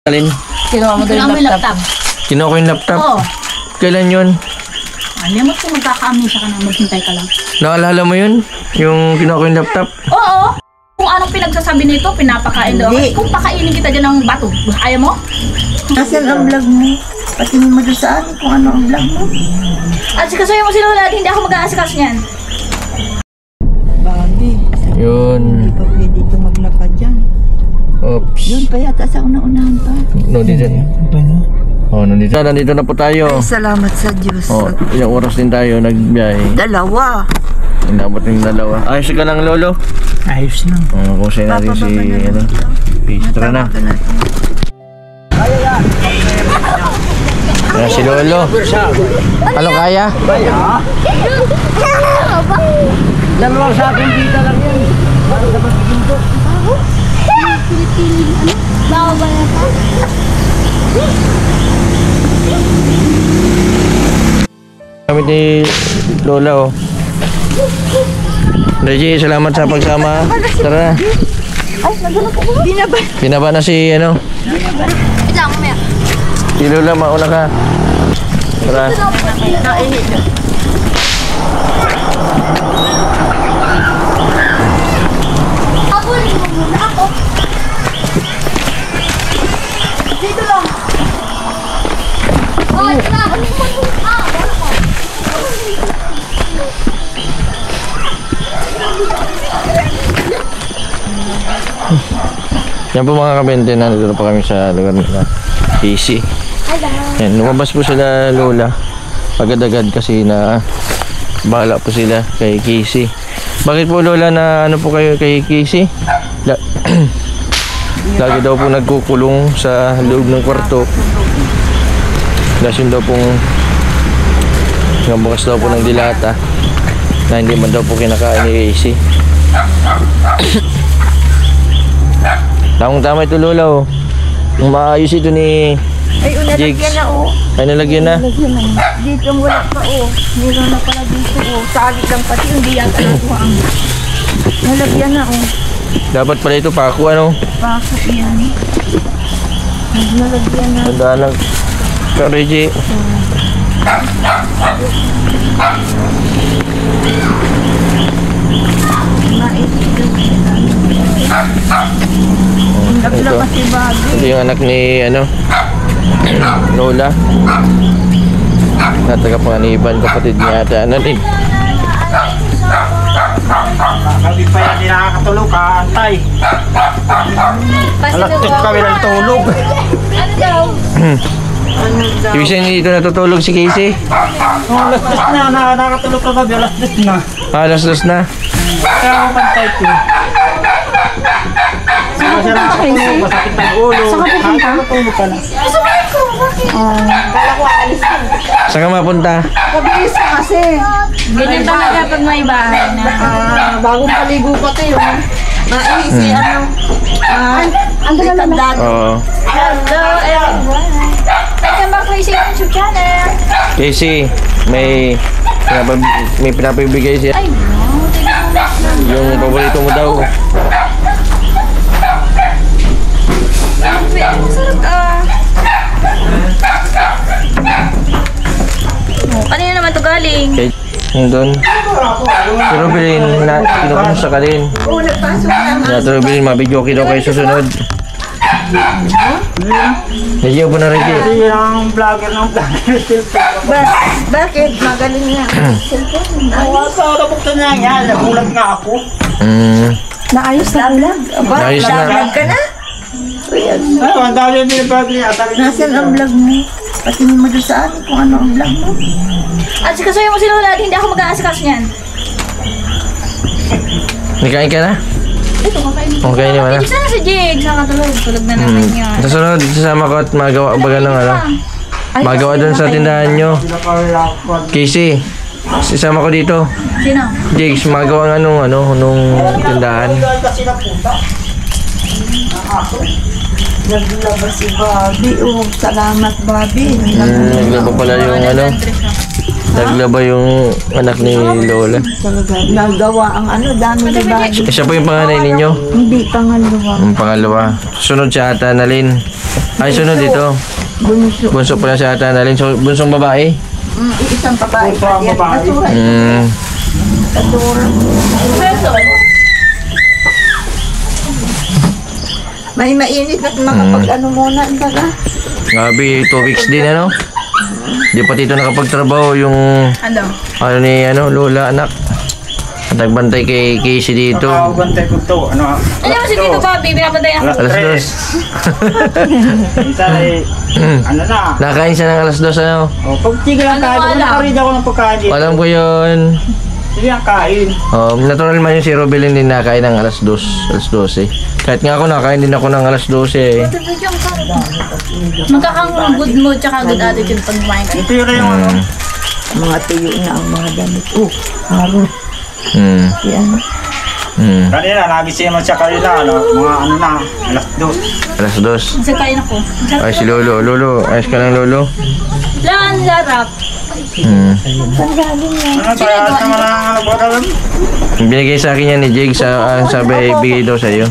Alin? Kinuha mo doon yung laptop. Kinuha ko yung laptop? Oo. Kailan yun? Alimot ko magkaka-amnesia ka na, maghintay ka lang. Naalala mo yun? Yung kinuha ko yung laptop? Oo. Kung anong pinagsasabi nito, pinapakain daw. Hindi. Kung pakainin kita dyan ng bato, ayaw mo? Nasaan ang vlog mo? Patingin mo doon sa akin kung ano ang vlog mo. At sikasuhin mo sila lahat, hindi ako mag-aasikas niyan. Babi, Yun. hindi pa pwede ito maglakad dyan. Oops. Yun pa yata sa una-unahan pa. No, dito. Oh, nandito na po tayo. Ay, salamat sa Diyos. Oh, ilang oras din tayo nagbiyahe. Dalawa. Inabot ng dalawa. Ayos ka lang, Lolo? Ayos lang. Kusay natin si, Peace. Tara na. Ayan si Lolo. Ano kaya? Dalawang sakong dita lang yan. Para sa pagkikinto. Kami ni Lola, oh. Reggie, salamat sa pagsama. Tara na. Binaba na si, si Lola, mauna ka. Tara. Dito lang. Oh, ito na. Yan po mga kabente, nandito na pa kami sa lugar nila. Easy. Yan, lumabas po sila Lola. Agad-agad kasi na bahala po sila kay Casey. Bakit po Lola na ano po kayo kay Casey? Lagi daw po nagkukulong sa loob ng kwarto. Dahil daw pong bukas daw po ng dilata na hindi man daw po kinakain ni Casey. Tamang-tama ito Lola, oh. Maayos ito ni Jigs. Nalagyan na oh. Ay, nalagyan na. Nalagyan na. Dito ang wala pa oh. Meron na pala dito oh. Sali lang pati hindi yata nakuha ang. Nalagyan na oh. Dapat pala ito pako, ano? Bakit yan? Nalagyan na. Tandaan lang. Ka, Reggie. Nagla Ito. kasi babi. Ito yung anak ni, Lola. Natagapanganiban, kapatid niya ata. Ano din? Hindi pa yan din nakakatulog, kaantay. Alas 3 kami ng tulog. Ano daw? Ibig sabihin dito natutulog si Casey? Alas 3 na, nakakatulog ka gabi, alas 3 na. Alas 2 na. Kaya ako pantay ko. Saka siya nakakatulog, masakit ang ulo. Saka nakakatulog ka na. Kala ko alis ka. Saan ka mapunta? Kabilis ka kasi. Ganyan talaga pag may bahay na. Bagong paligo pa tayo. Naisi ano. Ang tandaan. Oo. Hello everyone. Welcome back to Casey YouTube channel. Casey, may pinapabigay siya. Ay, no. Tingnan mo. Yung paborito mo daw. Masarap kanina naman to galing. Okay. Doon. Si Rubilin, kinukuha sa kalin. Oo, nagpasok na. Si Rubilin, mabidyoki daw kayo susunod. Medyo po na rin. Kasi yun ang vlogger ng vlogger. Bakit? Magaling nga. Sa kapuktan niya yan, nagulat nga ako. Naayos na ulag. Naayos na. Vlog ka na? Ay, ang dami yung binibag niya. Nasaan ang vlog mo? Patingin mo doon sa akin kung ano ang vlog mo. At sikasuhin mo sila lahat, hindi ako mag-aasikas niyan. Nakain ka na? Ito, kakain. Okay naman na. Ibig sana si Jig, nakatulog. Tulog na naman yan. Sa sunod, sasama ko at magawa baga ng magawa doon sa tindahan nyo. Casey, sasama ko dito. Sino? Jigs, magawa ng nung tindahan. Kasi napunta. Naglaba si Bobby. Oh, salamat Bobby. Naglaba pala yung Naglaba yung anak ni Lola. Talaga, nagawa ang ano, dami ni Bobby. Siya po yung panganay ninyo? Hindi, pangalawa. Ang pangalawa. Sunod siya ata, Nalin. Ay, sunod dito. Bunso. Bunso pala si Ate Annalyn. So, bunsong babae. Isang babae. Bunso ang babae. Katura. Katura. May mainit at makapag-ano muna. Ang baga. Grabe, 2 weeks din, ano? Di pa dito nakapagtrabaho yung ano ni Lola anak. At nagbantay kay Casey dito. Bantay ko to. Ano Ano si Tito Bobby? Binabantay ako. Alas 2. Isa ay, ano na. Nakain siya ng alas 2, ano? O, pag tigil ang kain, kung nakaread ako ng pagkain dito. Alam ko yun. Sige ang kain. Natural man yung si Robelin din nakain ng alas 2. Alas 12. Kahit nga ako nakain din ako ng alas 12 eh. Magkakang good mood tsaka good attitude pag kumain ka. Ito yun na yung ano. Mga tuyo na ang mga damit. Haro. Hmm. Yan. Hmm. Kanina, nagising mo siya kanina, ano, mga ano na, alas 2. Alas 2. Kasi kain ako. Ay, si Lolo. Lolo, ayos ka lang, Lolo. Lang, sarap. Hmm. Ano, kaya naman ang nagwadalan? Binigay sa akin yan ni Jake. Sabi, bigay daw sa'yo.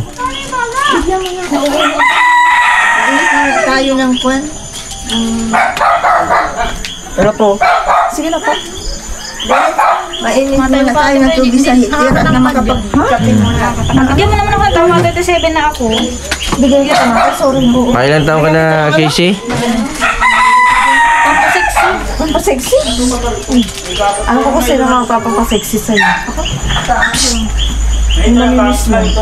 Tayo ng kwan. Pero po, Sige na po. Mainit muna tayo ng tubig sa hitir at na makapag-kape muna. Bigyan mo naman ako ng tama. 37 na ako. Bigay ka naman. Sorry mo. Ilan taon ka na, Casey? Pampasexy. Pampasexy? Ano ko kasi na makapapasexy sa'yo? yung namimiss mo. Sino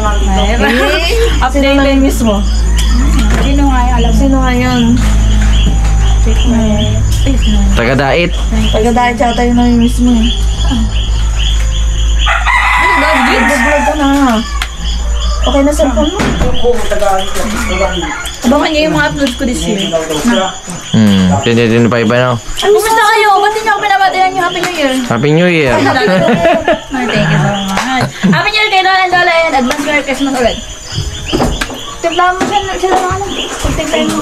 Updated. namimiss mo? Sino nga yung alam mo? Sino nga yun? Taga-dait. Pagkadahit siya tayo namimiss mo eh. Nag-vlog ka na. Okay na cellphone mo? Abangan niyo yung mga uploads ko this year. Hmm. 2025 na. Kumusta kayo? Ba't hindi niyo ako pinabatihan yung Happy New Year? Happy New Year. Thank you so much. Happy New Year kay Lola and Lola and advance Merry Christmas ulit. Timplaan mo sila ng ano? Timplaan mo.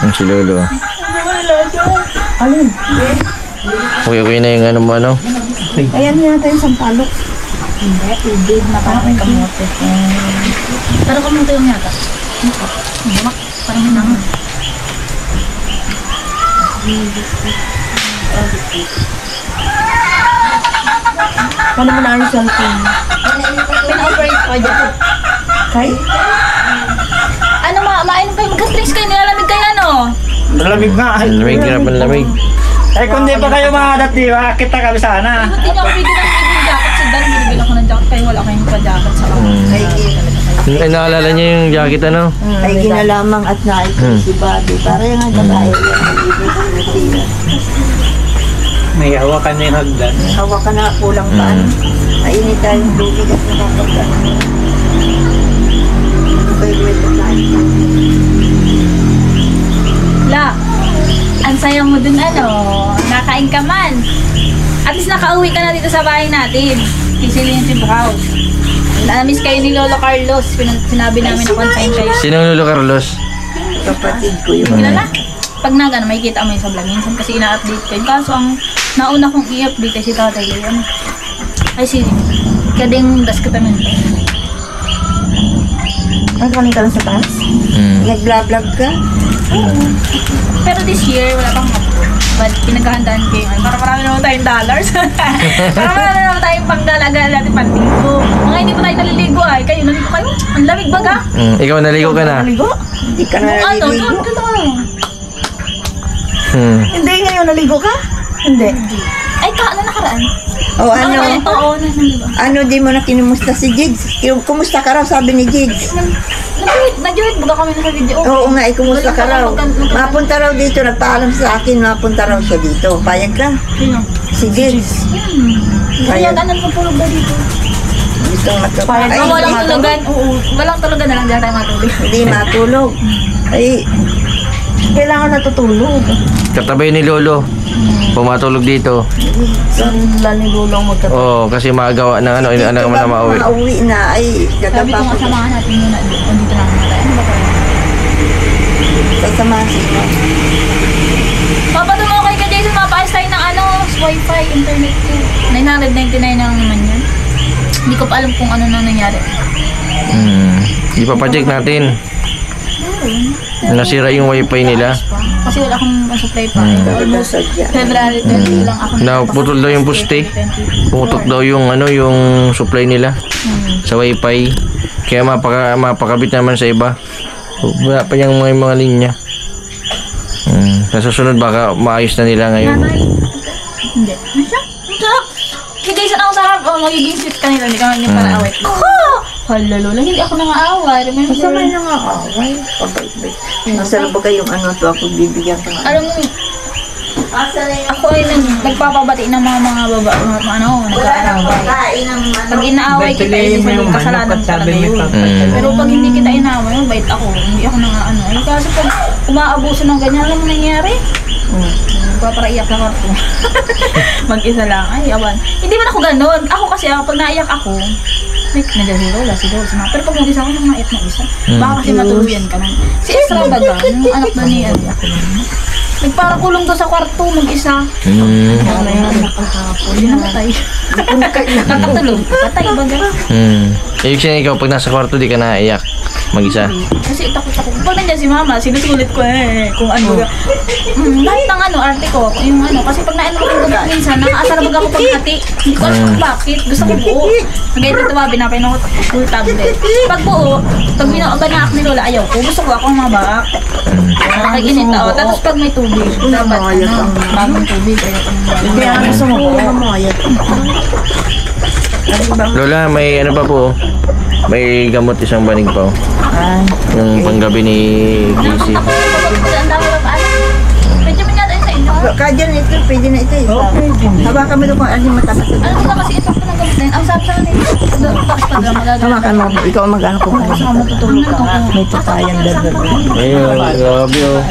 Ang si Lolo. Alin? Okay na yung ano mo, ano? Ayan yata yung sampalok. Hindi, tubig na parang may kamote. Pero kamote yung yata. Mak, parang hinangan. Paano mo na yung cellphone? Pina-operate ko dyan. Kay? Ano mainom kayo? Magka-stress kayo, nilalamig kayo ano? Malamig nga. Lamig ka na panlamig. Eh, kung di pa kayo maadat, di ba? Kita kami sana. Hindi niyo ako bigyan ng ibig jacket sa Dan. Binibigyan ako ng jacket kayo. Wala kayong pa-jacket sa ako. Ay, naalala niya yung jacket, ano? Ay ginalamang at naikot si Bobby. Para yung ang babae yan. Nag-ibig May hawakan niya yung hagdan. hawa ka na kulang pa. Mainit tayong tubig at nakapag-ano. Pwede tayo. La, ang saya mo dun ano, nakain ka man. At least nakauwi ka na dito sa bahay natin. Kisilin yung Cebu House. Na-miss kayo ni Lolo Carlos. Sinabi namin na confine kayo. Sinong Lolo Carlos? Kapatid ko yung Kilala? Pag nagano, may kita mo yung sa vlog. Minsan kasi ina-update ko yun. Kaso ang nauna kong i-update ay si Tatay Leon. Ay si Kading Daskatamin. Nagkaling ka lang sa taas? Hmm. Nag-vlog ka? Pero this year, wala pang upload. But pinaghahandaan ko yung para marami naman tayong dollars. Para marami naman tayong pangdalaga natin panligo. Mga hindi pa tayo naliligo ay. Kayo, naligo kayo? Ang lamig baga. Ikaw naligo ka na? Naligo? Hindi ka na Ano? naliligo? Hindi, ngayon naligo ka? Hindi. Ay, ano nakaraan? O ano? Oo, naligo. Ano di mo na kinumusta si Jigs? Kumusta ka raw sabi ni Jigs? Nag-join baga kami na sa video. Oo nga, kumusta ka raw? Mapunta raw dito, nagpaalam sa akin, mapunta raw siya dito. Payag ka? Sino? Si Jigs. Kaya ganan mo tulog ba dito? Gusto matulog. Ay, Ay, walang tulugan. Oo, walang tulugan na lang. Diyan tayo matulog. Hindi matulog. Ay, kailangan natutulog. Katabay ni Lolo. Pumatulog dito. Saan ni Lulong magkatulog? Oo, kasi magawa ng ano, anak mo na mauwi. Mauwi na, ay, Sabi ko dadaba ko. kasamahan natin muna. Dito na naman tayo. Ano ba kayo? Sasamahan sino? Papatungo kay ka Jason, mapaayos tayo ng ano, wifi, internet ko. 999 na lang naman yun. Hindi ko pa alam kung ano na nangyari. Di pa pa-check natin. Nasira yung wifi nila. Kasi wala akong supply pa. Almost February 20 lang ako. Naputol daw yung poste. Pumutok daw yung yung supply nila sa wifi. Kaya mapakabit naman sa iba. Wala pa yung mga linya. Sa susunod baka maayos na nila ngayon. Hindi. Ano siya? Ang sarap. Hey guys, ang sarap. Magiging sweet ka nila. Hindi ka nga para away. Hala lola, hindi ako nang-aaway. Remember? Masama na nga away. Pabait-bait. Masarap ba kayong to ako bibigyan ka nga. Alam mo, ako ay nagpapabati ng mga nag-aaway. Pag inaaway kita, hindi sa kasalanan talaga yun. Pero pag hindi kita inaaway, bait ako. Hindi ako Ay, kasi pag umaabuso ng ganyan, alam mo nangyari? Papaiyak na ako. Mag-isa lang. Ay, awan. Hindi man ako ganun. Ako kasi, pag naiyak ako, nandiyan si Lola. Pero pag mag-isa ako, naiyak na isa. Baka kasi matuluyan ka lang. Si Esra baga, yung anak na niya. Nagparakulong daw sa kwarto, mag-isa. Hindi namatay. Nakatulog. Patay baga. Ibig sabihin ikaw, pag nasa kwarto, di ka naiyak. Mag-isa. Kasi takot ako. Pag nandiyan si mama, sinusulit ko kung ano. Lahat ng arte ko, yung kasi pag naano ko yung minsan, nakaasarabag ako paghati. Hindi ko alam kung bakit. Gusto ko buo. Hanggang dito ba, binapin ako full tablet. Pag buo, pag binaak ni Lola, ayaw ko. Gusto ko akong mabak. Nakag-init na. Tapos pag may tubig, dapat bagong tubig. Kaya gusto mo mamayat. Lola, may pa po. May gamot isang banig pa. Yung panggabi ni Casey. Ang dami na paano. Medyo minada sa inyo. Kaya ito, pwede na ito. Haba kami doon kung ano yung matapat. Ano ko kasi ito pa nagamit na yun. Ang sarap sa kanila. Tapos pag magagawa. Haba ka mo, ikaw mag-ano kung ano. Gusto ko matutulog ka. May tatayang dagdag. Ayun, grabe oh.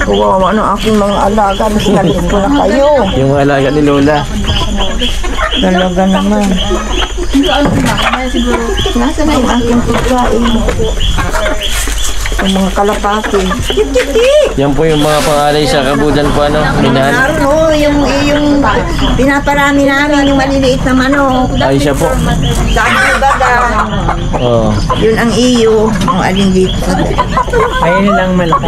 Kuwawa ano aking mga alaga, mas galit ko na kayo. Yung alaga ni Lola. Talaga naman. Hindi ko alam ba? Kaya siguro. Nasaan na yung aking pagkain? Yung mga kalapati. Yan po yung mga pangalay sa kabudan po Minahan. Naroon yung pinaparami namin yung maliliit na manok. Ay siya po. Dahil baga. Oh. Yun ang iyo. Ang alin dito. Ayun lang malaki.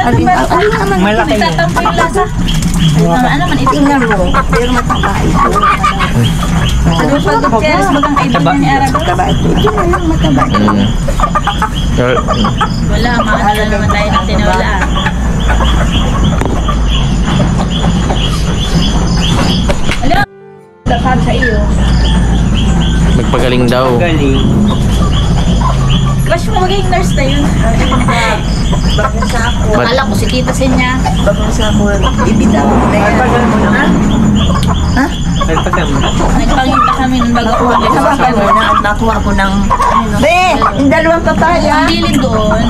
Alin naman. Malaki yun. Tatampo yung lasa. Ano man ito? Tingnan mo. Pero mataba ito. Ano pa Gutierrez bagang kaibigan ni Arab? Mataba ito. Ito na lang mataba ito. Wala, maano naman tayo ng tinola. Alam, dapat sa iyo. Magpagaling daw. Galing. Crush mo maging nurse na yun. Bagong sako. Akala ko si Tita Senya. Bagong sako. Ibitaw mo na yan. Nagpagal mo na. Ha? Nagpagal mo na. Nagpangita kami ng bago ko. Hawakan mo na at nakuha ko ng... Be! Yung dalawang papaya. Ang bilid doon,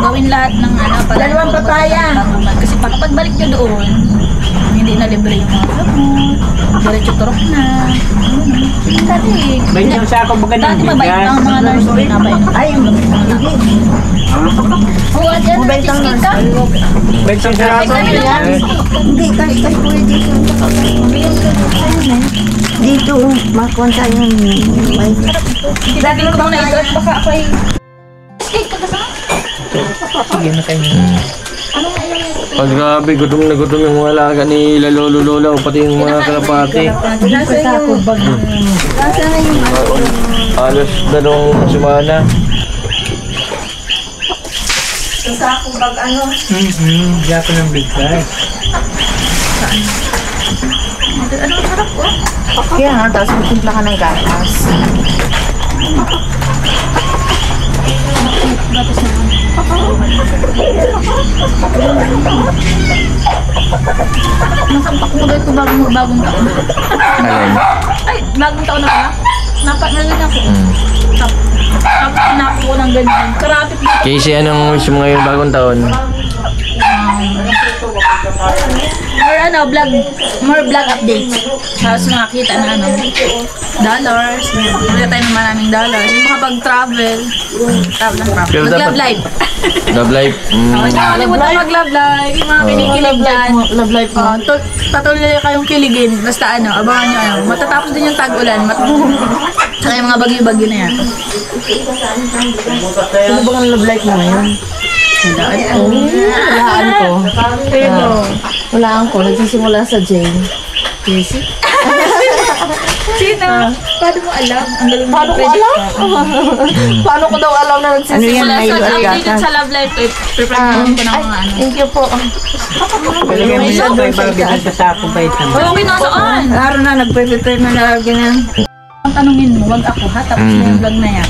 gawin lahat ng para Dalawang papaya. Kasi pagbalik nyo doon, hindi na libre yung mga gamot. Diretso turok na. Dati, Ganyan siya ako baga ng dati mabait bigas. ang mga nurse na pinapainom. Ay, hindi. Oo, at yan, Mabait ang cheesecake ka. Ba't siya Ay, kami lang. Hindi, kasi pwede dito. Dito, makuha tayong may... Dati ko muna ito at baka ako ay... Cheesecake ka kasama? Sige na kayo. Ano nga ilang ito? Pag grabe, gutom na gutom yung mga alaga ni Lolo Lola o pati yung mga kalapati. Nasa yung... Nasa na yung... Halos dalawang semana. Nasa akong bag ano... Hindi ako ng bigas. Ano ang sarap ko? Kaya nga, tapos magtimpla ka ng gatas. Gatas naman. Nasampak mo ko bagong taon. Alin? Ay, bagong taon na pala. Napangalan ako. Tapos sinapo ko ng ganyan. Karapit na. Casey, anong wish mo ngayon bagong taon? More more vlog updates. Tapos makakita na dollars. Wala tayo ng maraming dollars. Yung makapag-travel. Pero Mag-love dapat- live. Love life. Huwag na kalimutan mag-love live. Yung mga kinikilig dyan. Love life mo. Patuloy kayong kiligin. Basta abangan nyo matatapos din yung tag-ulan. Saka yung mga bagyo-bagyo na yan. Ano ba ang love life mo ngayon? Walaan ko. Walaan ko. Nagsisimula sa Jane. Casey? Sino? Paano mo alam? Ang galing mo Paano ko alam? Paano ko daw alam na nagsisimula Wala sa sa Jane? update sa love life. Prepare ko ng mga Thank you po. Palagay mo siya doon para binasasakong ba ito? Oo, pinasaan. Araw na, nagpe-prepare na lagi na. Ang tanungin mo, wag ako ha, tapos na yung vlog na yan.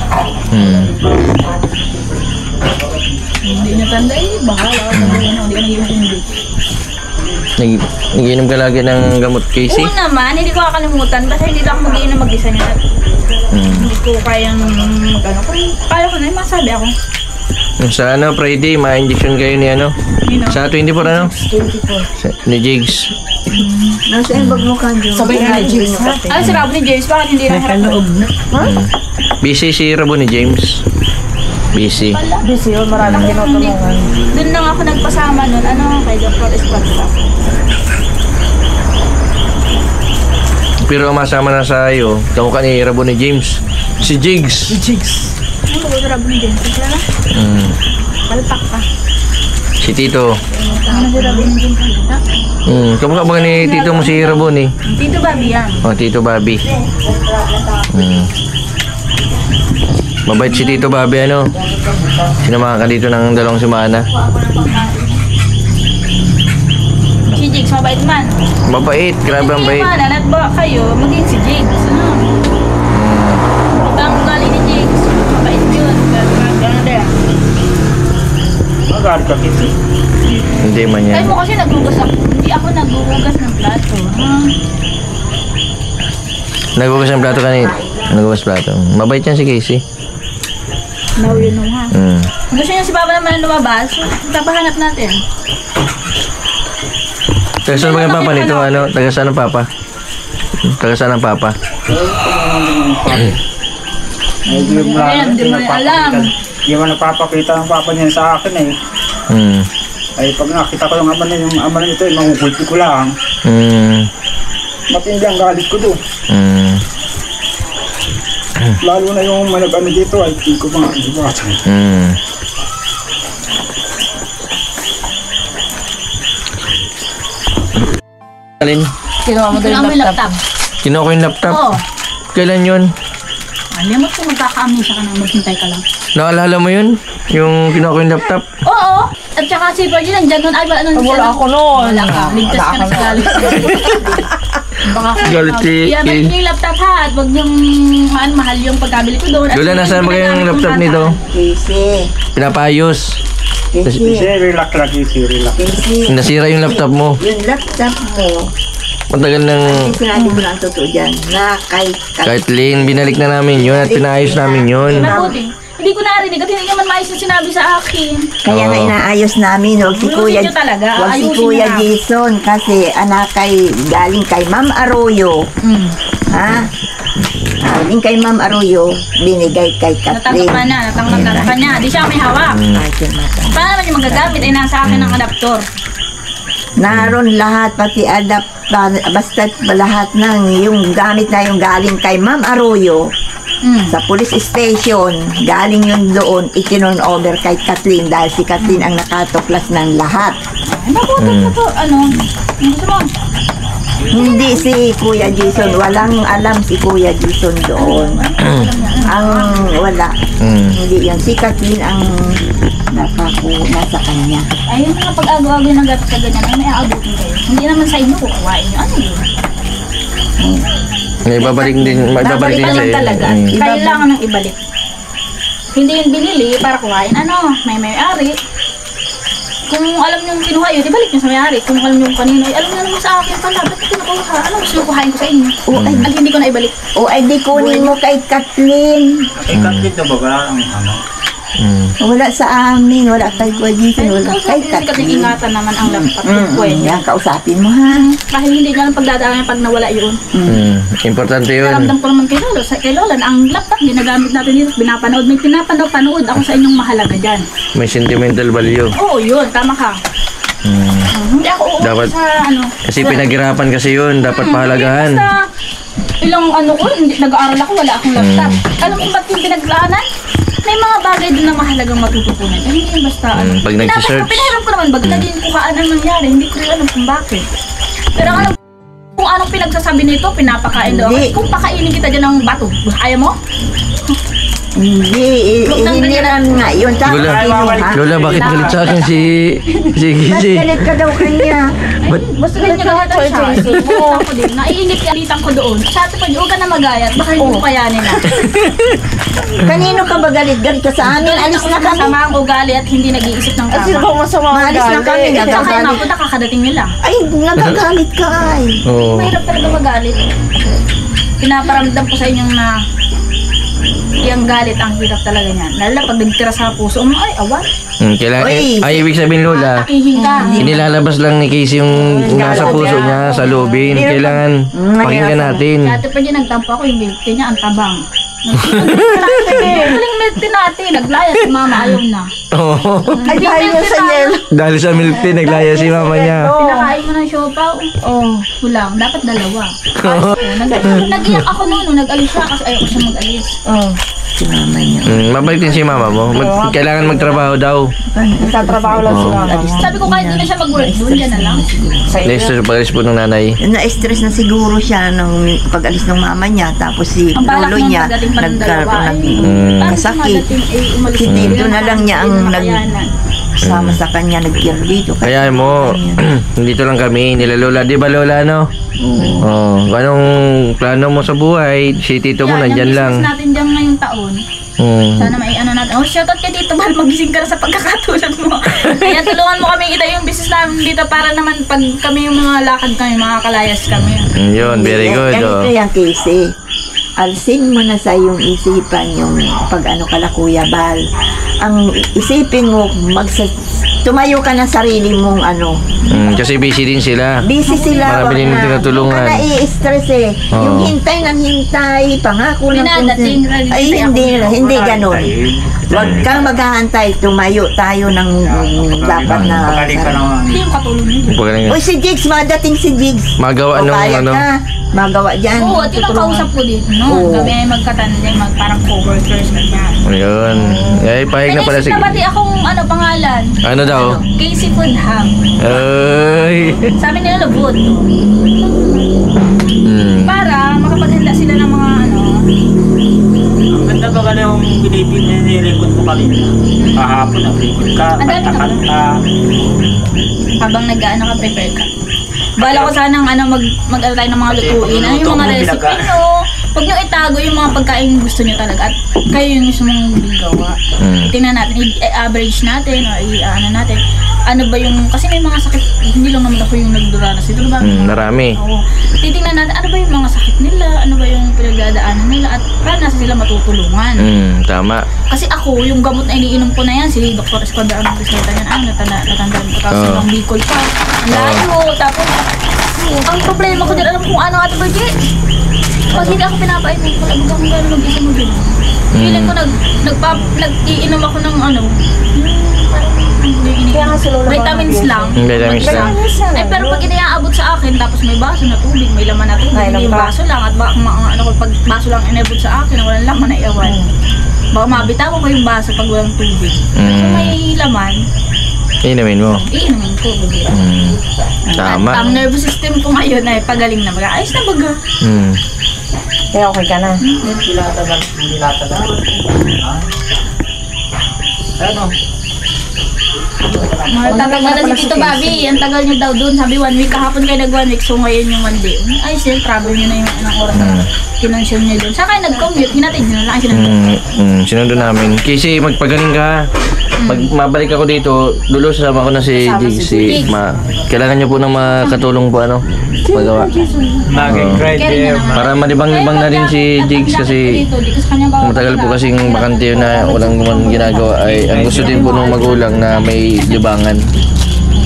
Hindi niya tanda bahala. Hindi ka nag-iintindi. Nagiinom ka lagi ng gamot, Casey? Oo naman, hindi ko kakalimutan. Basta hindi lang ako mag-iinom mag-isa niya. Hindi ko kayang mag-ano. Kung kaya ko na yung masabi ako. Sa Friday, ma-injection kayo ni Sa 24 Ni Jigs. Nasa bag mo kanjo. Sabay na James. Ay, si Rabo ni James, bakit hindi na harap loob na? Busy si Rabo ni James. Busy. Busy yun, maraming tinutulungan. Doon lang ako nagpasama nun. Kay Dr. Esparta. Pero ang masama na sa iyo, kamukha ni Rabo ni James. Si Jigs. Ano ba Rabo ni James? Kaya na? Palpak ka. Si Tito. Ano si Rabo ni James? Kamukha ba ni Tito mo si Rabo ni? Tito Bobby yan. Tito Bobby. Mabait si Tito Bobby, Sinamahan ka dito ng 2 semana. Si Jigs, mabait man. Mabait, grabe ang bait. Hindi naman, ba kayo, maging si Jigs. Ang galing ni Jigs, mabait yun. Gano'n din. Magalit ka, Kitty. Hindi man Kaya yan. mo kasi naghugas ako. Hindi ako naghuhugas ng plato. Nagugas ng plato kanina. Nagugas plato. Mabait yan si Casey. Now you know ha. Mm. Gusto niya si Papa naman na lumabas, tapahanap natin. Taga saan ba yung papa nito? Taga saan ang papa? Taga saan ang papa? Ayan, hindi mo alam. Hindi mo napapakita ang papa niya sa akin eh. Ay pag nakita ko yung ama na ito, mangugulpi ko lang. Matindi ang galit ko doon. Lalo na yung manag-ano dito ay hindi ko mga ibatan. Alin? Kinuha mo daw Kailangan mo yung yung laptop. laptop. Kinuha ko yung laptop. Oo. Kailan yun? Alam mo kung magkaka-amnesia ka na, maghintay ka lang. Naalala mo yun? Yung kinuha ko yung laptop? Oo! At saka si Virgin, nandyan nun. Ay, Wala ako noon. Wala ka. Ligtas ka na sa galit. Baka Galit si... balik niyo yung laptop ha. At huwag yung mahal yung pagkabili ko doon. At Lola, nasaan ba kayong laptop nito? Casey. Pinapayos. Kasi relax lang, Kitty, relax. Casey. Nasira yung laptop mo. Yung laptop mo, Matagal nang... sinabi mo lang totoo dyan, na Kahit Lynn, binalik na namin yun at pinayos namin yun. mabuti. Hindi ko narinig at hindi naman maayos yung sinabi sa akin. Kaya nga Oo. inaayos namin, huwag si Ayusin Kuya, nyo talaga, huwag si ayusin Kuya nyo na. Jason kasi anak galing kay Ma'am Arroyo. Ha? Galing kay Ma'am Arroyo, binigay kay Kathleen. Natanggap ka na, natanggap ka niya. Di siya may hawak. Paano naman yung magagamit? Ay nasa akin ang adaptor. Naroon lahat, pati basta lahat ng yung gamit na yung galing kay Ma'am Arroyo. Sa police station, galing yun doon, itinon over kay Kathleen dahil si Kathleen ang nakatuklas ng lahat. Ay, mabuti na to. Ano? Gusto mo? Hindi si Kuya Jason, walang alam si Kuya Jason doon. Ang wala. Hindi yan. Si Kathleen ang nasa kanya. Ayun nga pag-agaw-agaw ng gatot sa ganyan, ay may aabutin kayo. Hindi naman sa inyo kukuhain nyo. Ano yun? May babalik din sa Ibalik talaga. Kailangan ng ibalik. Hindi yun binili para kuhain. Ano? May-ari. Kung alam nyo yung kinuha yun, ibalik nyo sa may-ari. Kung alam nyo yung kanino, ay alam nyo naman sa akin pala. Ba't kinukuha? Ano gusto nyo kuhain ko sa inyo? At hindi ko na ibalik. O ay di kunin mo kay Kathleen. Ay, kapit na ba ang ano? Wala sa amin, wala kay Kuwajitin, wala kay Kasi ingatan naman ang laptop. Yan, kausapin mo ha. Kahit hindi niya lang pagdadaan pag nawala yun. Importante yun. Naramdam ko naman kay Lolo. Kay Lola, ang laptop, ginagamit natin dito. Pinapanood. May pinapanood ako sa inyong mahalaga dyan. May sentimental value. Oo, yun. Tama ka. Hindi ako uuwi Dapat, sa ano. kasi pinaghirapan kasi yun. Dapat pahalagahan. Basta ilang ano ko, nag-aaral ako, wala akong laptop. Alam mo ba't yung pinaglaanan? May mga bagay din na mahalagang matututunan. Hindi yung basta ano. Pag nag-search. Pinahiram ko naman, naging kuhaan ang nangyari. Hindi ko rin alam kung bakit. Pero alam kung anong pinagsasabi nito, pinapakain daw. Hindi. Kung pakainin kita dyan ng bato, kaya mo? Hindi, hiniram nga yun. Tapos Lola, kinuha. Lola, bakit galit sa akin si Ba't Gigi? galit ka daw kanya? Basta rin niya gagatan siya. Ako din, naiinit kalitan ko doon. Sabi ko, huwag ka na magayat, baka hindi mo kayanin na. Kanino ka ba galit? Galit ka sa amin? Alis na kami. Masama ang ugali at hindi nag-iisip ng tama. Maalis na kami. Kaya kayo Nagagalit. mapunta, kakadating nila. Ay, nagagalit ka ay. Oo. Mahirap talaga magalit. Pinaparamdam ko sa inyong na yung galit ang hirap talaga niyan. Lalo na pag nagtira sa puso mo, ay, awan. Kailangan, Uy. ay, ibig sabihin, Lola, Nakihing ka. inilalabas lang ni Casey yung nasa puso niya sa loobin. Kailangan pakinggan natin. Dati pa niya nagtampo ako, yung milk tea niya, ang tabang. Huling milk tea natin, naglaya si mama, ayaw na. Oo. Ay, dahil yun sa yelo. Dahil sa milk tea, naglaya si mama niya. Pinakain mo ng siopaw. Kulang, dapat dalawa. Nag-iyak ako noon, nung nag-alis siya kasi ayaw ko siya mag-alis. Si mama niya. Mabalik din si mama mo. Kailangan magtrabaho daw. Nagtatrabaho lang sila. Sabi ko kahit di na siya mag-work doon, yan na lang. Next to pag-alis po ng nanay. Na-stress na siguro siya nung pag-alis ng mama niya. Tapos si Ang balak lolo nung niya pagdating pa ng dalawa nagkaroon ay ng parang kasakit. dumadating, eh, umalis Si na Tito yun. na lang niya ang Nakayanan. nagsama sa kanya, nag-care dito. Kaya mo, dito lang kami, nila Lola. Di ba Lola, no? Oh, anong plano mo sa buhay? Si Tito mo Yan, nandyan yung lang. business natin dyan ngayong taon. Sana may ano natin. Oh, shoutout kay Tito Bal, magising ka na sa pagkakatulad mo. Kaya tulungan mo kami kita yung business namin dito para naman pag kami yung mga lakad kami, mga kalayas kami. Yun, very good. Ganito Oh. yan, Casey. Alsin mo na sa iyong isipan yung pag-ano kala Kuya Bal. Ang isipin mo, tumayo ka ng sarili mong ano. Kasi busy din sila. Busy sila. Marami din wag na. tinutulungan. Huwag ka nai-stress eh. Oo. Yung hintay ng hintay, pangako ng Pinadating, ay hindi ganun. Huwag kang maghahantay, tumayo tayo ng dapat na. Pagaling ka naman. Hindi yung katulong nila. Pagaling. Uy, si Jigs, madating si Jigs. Magawa O, nung kaya ano. ka, magawa dyan. Oo, at yun ang kausap ko dito, no? Oo. Kami ay magkatanda, parang co-workers, ganyan. Ayun. Ay, pahig na pala si... Naisip na pati akong ano pangalan? Ano daw? Casey Food Hub. Ay. Sabi nila lubot. Para makapaghanda sila ng mga ano. Ang ganda ba ka na yung binibinirecord mo kanina? Kahapon nag-record ka, Ang dami kanta-kanta. Habang nag-ano ka, prepare ka. Bala ko sanang ano, mag-ano tayo ng mga lutuin. Ano yung mga recipe nyo? Huwag nyo itago yung mga pagkain gusto nyo talaga. At kayo yung gusto mong gawa. Tingnan natin, i-average natin o i-ano natin. Ano ba yung, kasi may mga sakit, hindi lang naman ako yung nagduranas. Ito ba? Marami. Oo. Titingnan natin, ano ba yung mga sakit nila? Ano ba yung pinagdadaanan nila? At paano nasa sila matutulungan? Tama. Kasi ako, yung gamot na iniinom ko na yan, si Dr. Escobar ang presenta niyan, natandaan ko. Tapos Oo. ang Bicol pa. Ang layo. Tapos, ang problema ko din, alam kung ano ate Bridget. Pag hindi ako pinapainom ko, alam kung gano'n mag-isa mo din. Feeling ko, nag-iinom ako ng ano, Kaya nga si Lola vitamins lang. Vitamins lang. Eh, pero pag iniaabot sa akin, tapos may baso na tubig, may laman na tubig, Ay, hindi yung pa. baso lang. At baka ano, pag baso lang inabot sa akin, walang laman na iwan. Baka mabitawan ko yung baso pag walang tubig. So may laman, Inumin mo. iinumin ko. Tama. At ang nervous system ko ngayon ay pagaling na. Ayos na baga. Kaya okay ka na. Hindi lata na. Ano? Tagal na si Tito Bobby. Ang tagal niyo daw doon. Sabi 1 week. Kahapon kayo nag 1 week. So ngayon yung 1 day. Ayos din. Travel niyo na yung ilang oras na kinonsyon niyo doon. Saka kayo nag-commute. Hinatid niyo na lang. Sinundo namin. Kasi magpagaling ka. Pag mabalik ako dito, dulo sasama ko na si Jigs. Kailangan niyo po ng makatulong po magawa. Naging Carry niya naman. Para malibang-libang na rin si Jigs kasi matagal po kasing bakante yun na walang ginagawa ay ang gusto din po ng magulang na may libangan.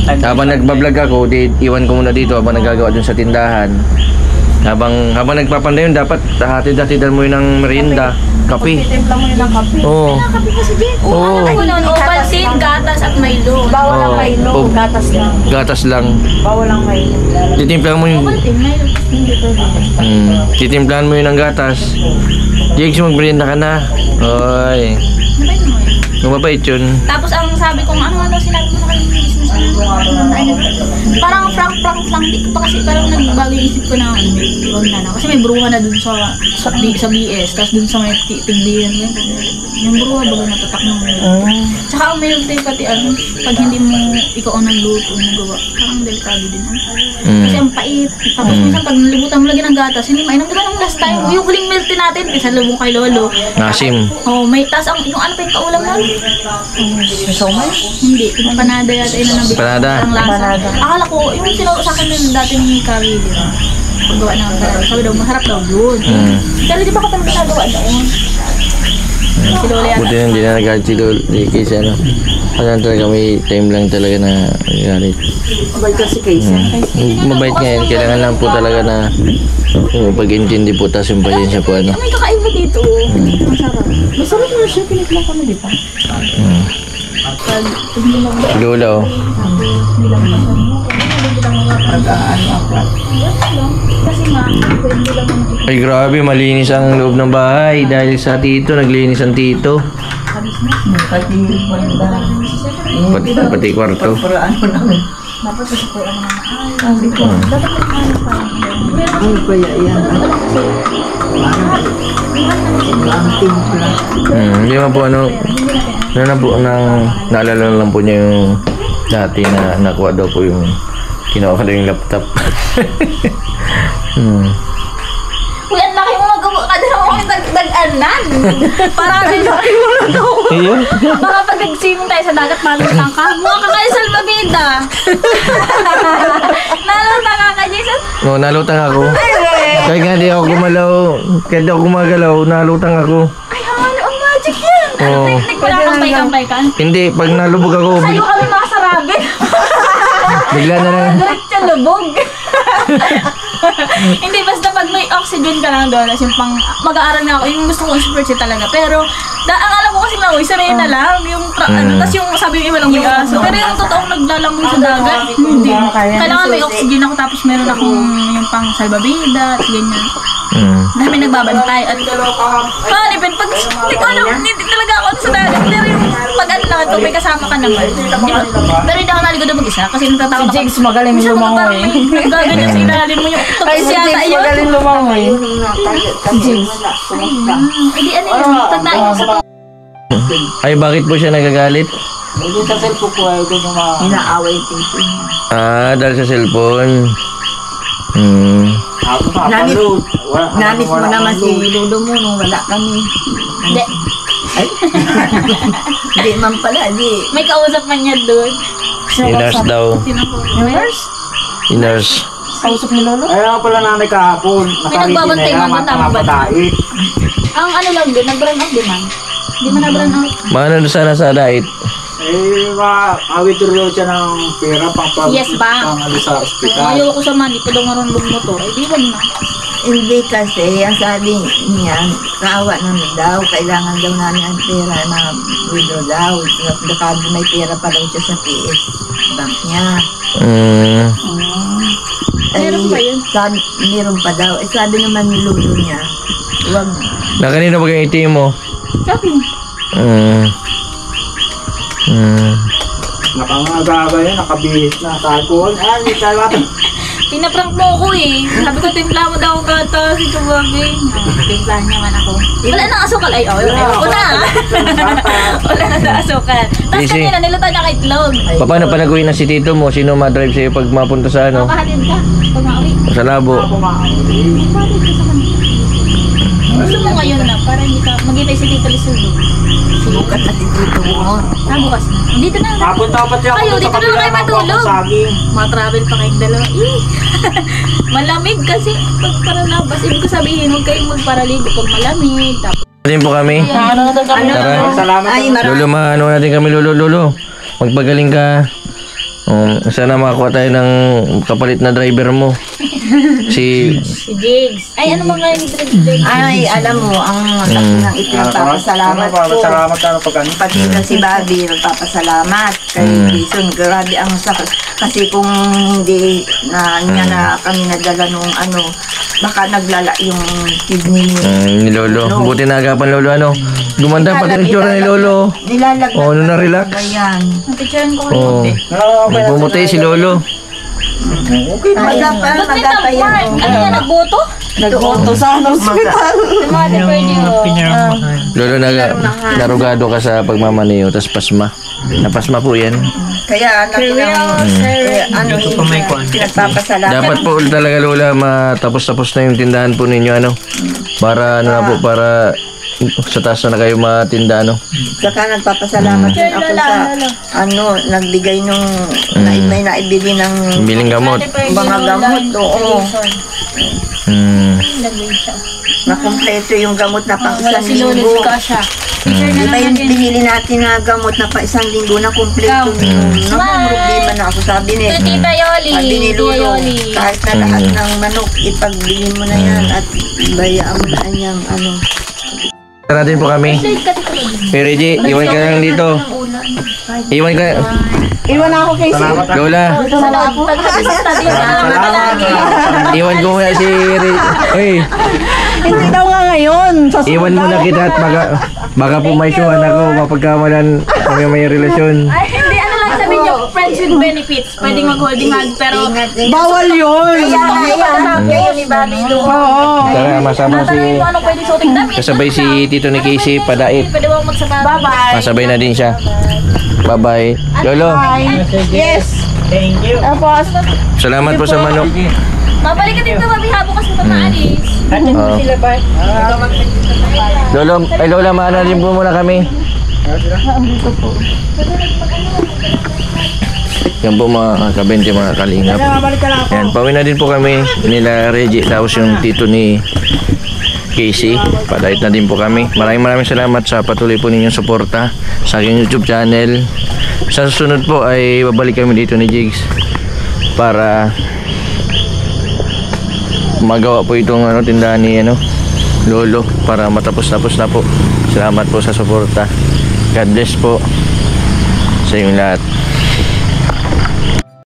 Habang nagbablog ako, iwan ko muna dito habang nagagawa dun sa tindahan. Habang nagpapanday yun, dapat hatid-hatidan mo yun ng merienda, kape. Timpla mo yun ng kape. Oo. Kape pa si Jen. Oo. Ano nun? Ovaltine, gatas at Milo. Bawal ang Oo. Milo. Oh. Gatas lang. Gatas lang. Bawal ang Milo. Titimplahan mo yun. Ovaltine, Milo. Hindi pwede. Titimplahan mo yun ng gatas. Jigs, magmerienda ka na. Oy. Nabay mo yun. Mababait yun. Tapos ang sabi ko, ano sinabi mo na kayo yung business na parang frank lang. Di ko pa kasi parang nagbago yung isip ko na na. Kasi may bruha na dun sa BS. Tapos dun sa may tigbihan. Yung bruha baga natatak ng Tsaka ang milk tea pati pag hindi mo ikaw ang nagluto, nagawa, parang delikado din. Kasi ang pait. Tapos minsan pag nalibutan mo lagi ng gatas, hindi mainom. Diba nung last time, yung huling milk tea natin, kasi lubong kay Lolo. Nasim. May tas yung ano pa yung kaulam nun? Somay? Hindi, yung panada yata yun ang Panada. Ang lasa. Panada. Akala ko, yung tinuro sa akin yung dati ni Carrie, di ba? Paggawa ng panada. Sabi daw, masarap daw yun. Pero di ba ka talaga ginagawa doon? Si Lola yata. Buti na hindi na nagalit si Lolo. Kasi Kailangan talaga may time lang talaga na galit. Mabait kasi Kaysa. Mabait nga yan. Kailangan lang po talaga na pag-intindi po, tas yung pasensya po. May kakaiba dito. Masarap. Masarap na siya, pinaglang kami, di ba? Pag hindi mo Si Lola, oh. kasi nga, hindi lang mo Ay, grabe, malinis ang loob ng bahay. Dahil sa tito, naglinis ang tito. Pati yung banda. Pati kwarto. Paraan mo namin. dapat sa po ang mga sabi ko, dapat ano pa. Ano kaya yan? Ang timpla. Hindi man po naalala lang po niya yung dati na nakuha daw po yung kinuha ko daw yung laptop. Uy, ang laki mo magawa ka din ako yung dagdagan. Parang laki mo nagawa. Ayun. Baka pag nag-swimming tayo sa dagat, malutang ka. Mukha ka kayo salbabida. Nalutang ka ka, Jason. No, nalutang ako. Kaya nga di ako gumalaw. Kaya di ako gumagalaw, nalutang ako. Ay, ano ang magic yan? Ano, Oo. technique mo lang kampay-kampay. Hindi, pag nalubog ako, Sa'yo kami makasarabi. bigla na lang. Diretso lubog. Hindi, basta pag may oxygen ka lang doon, yung pang mag-aaral nga ako, yung gusto kong spiritual talaga. Pero, ang alam ko kasi mga sanay na lang, yung, tas yung sabi yung iba lang may aso. Pero yung totoong naglalangoy sa dagat, hindi. Kailangan may oxygen ako, tapos meron akong yung pang salbabida, at ganyan. Dahil may nagbabantay. At, even pag, hindi ko alam, hindi talaga ako sa dagat. Pero yung pag ano lang ito, may kasama ka naman. Pero hindi ako naligo doon mag-isa, kasi natatakot ako. Jigs magaling lumangoy. Nagaganyan sa ilalim mo yung Ay, tupis si yata Jigs yun. magaling lumangoy. Jigs. Hindi ano yun, pag nainom sa Ay, bakit po siya nagagalit? Sa cellphone ko ayaw ko yung mga... Inaaway yung tito niya. Dahil sa cellphone. Namit mo naman si Lolo mo nung wala kami. Hindi. Ay. Hindi man pala, di. May kausap man niya doon. Inars daw. Sino po? Nurse? Inars. Kausap ni Lolo? Ayaw pala nanay kahapon. nagbabantay Nakaritin na mo, yan, tama ba? mapapatait. Ang ano lang doon, nag-burn out din man. Hindi man na-burn out. Maano sana sa diet? Ma-withdraw siya ng pera Yes, ba? pang-alis sa ospital. Ayaw ko sa man, di pa daw marunong motor. Ay, di wag na. Hindi kasi, ang sabi niya, kawa na daw, kailangan daw namin ang pera na widow daw. Baka may pera pa daw siya sa PS bank niya. Meron pa yun? Sabi, meron pa daw. Sabi naman ni Lolo niya, huwag. Na kanino ba yung ATM mo? Sa akin. Nakangagaga yun, nakabihis na. Sabi ko, hindi tayo Pinaprank mo ako eh. Sabi ko, timpla mo daw gatas. Ito babi. Timplahan niya man ako. Wala nang asukal. Ay, wala na. Wala na sa asukal. Tapos Easy. kanina, nilutan niya kay itlog. Paano panaguhin na si tito mo? Sino ma-drive sa'yo pag mapunta sa ano? Makahatid ka. Pag mauwi. Sa labo. Makahatid ka sa kanila. Gusto mo ngayon na para hindi ka magintay si Tito Lisulo. Bukat na dito mo. Bukas na. Dito na. Napunta ko pati ako Kayo, sa dito na kabila, lang kayo nakuha matulog. akong saging. Matravel pa kayong dalawa. Malamig kasi pag paranabas. Ibig ko sabihin, huwag kayong magparaligo pag malamig. Tapos, Din po kami. Ano na daw kami? Tara. Salamat. Ay, Lolo, ano natin kami, Lolo. Magpagaling ka. Sana makakuha tayo ng kapalit na driver mo. Si Jigs. Ay, ano mga yung Jigs? Ay, alam mo, ang ng ito yung papasalamat ko. Salamat ka pag ano. Pati na si Bobby, nagpapasalamat kay Jason. Grabe ang sakit. Kasi kung hindi na niya na kami nadala nung ano, baka naglala yung kidney niya. ni Lolo. Buti na agapan, Lolo. Ano? Gumanda pa din itsura ni Lolo. Nilalaglag. Oh, ano na, relax? Ayan. Napicturean ko. Oh, nagpumutay si Lolo. Magapa, Ba't may magapa tampar? yan. Ano yan, nagboto? Nagboto sa hospital. Sa mga deferred Lolo, narugado ka sa pagmamaniyo, tas pasma. Napasma po yan. Kaya anak ng ano pinagpapasalamat. Dapat po talaga, Lola, matapos-tapos na yung tindahan po ninyo, ano? Para, ano na po, para sa taas na kayo matinda, ano? Saka nagpapasalamat din ako sa ano, nagbigay nung may naibili ng Biling gamot. mga gamot. Oo. siya. Nakumpleto yung gamot na pang Wala isang si Lolo linggo. sa siya. Picture na Di ba lang yung natin. binili natin na gamot na pa isang linggo na kumpleto yun. Problema na ako. Sabi ni, Ito, Tita Yoli. sabi ni Tita Lolo, Yoli. kahit na lahat ng manok, ipagbili mo na yan at bayaan mo na yung ano. Natin po kami. Slide ka, Tita Yoli. Hey, Reggie, iwan ka lang dito. Iwan ka. Iwan na ako kay Lola, Pagkakasista din. Salamat ka lagi. iwan ko muna si Hey, Hindi daw nga ngayon. Sa iwan muna kita at baka po may suhan ako mapagkamalan kami may relasyon. Ay, hindi. Ano lang sabihin niyo, friends with benefits. Pwedeng mag-holding hands, pero... Ingat. bawal yun. Kayo ni Bobby doon. Oo. Tara, masama si Tatanungin mo anong pwedeng suoting damit. kasabay si Tito ni Casey Padait. Pwede mo magsapatos. Bye-bye. Masabay na din siya. Bye-bye. Lolo, Yes. Thank you. Tapos, salamat po sa manok. Mabalik ka dito, mabiha bukas mo maalis. Oo. Lolo, ay Lola, maana din po muna kami. Yan po mga kabente, mga kalingap. Yan, pauwi na din po kami nila Reggie, tapos yung tito ni Casey. Padait na din po kami. Maraming salamat sa patuloy po ninyong suporta sa aking YouTube channel. Sa susunod po ay babalik kami dito ni Jigs para magawa po itong tindahan ni Lolo para matapos-tapos na po. Salamat po sa suporta. God bless po sa inyong lahat.